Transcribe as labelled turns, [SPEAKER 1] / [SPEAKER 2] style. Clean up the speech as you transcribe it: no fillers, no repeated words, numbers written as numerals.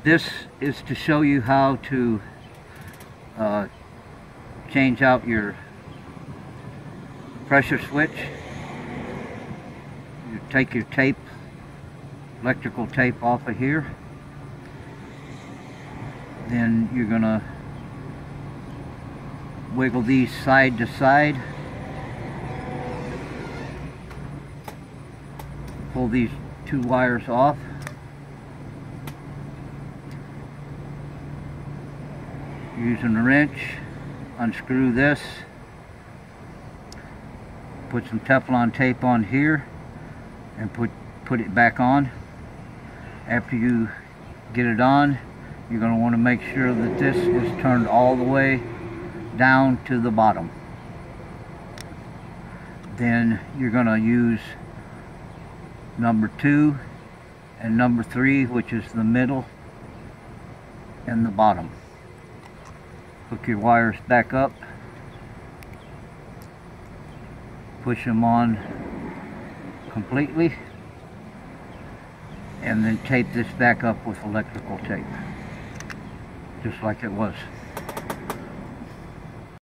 [SPEAKER 1] This is to show you how to change out your pressure switch. You take your tape, electrical tape off of here. Then you're going to wiggle these side to side. Pull these two wires off. Using a wrench, unscrew this. Put some Teflon tape on here and put it back on. After you get it on, you're going to want to make sure that this is turned all the way down to the bottom. Then you're going to use number 2 and number 3, which is the middle and the bottom. Hook your wires back up, push them on completely, and then tape this back up with electrical tape, just like it was.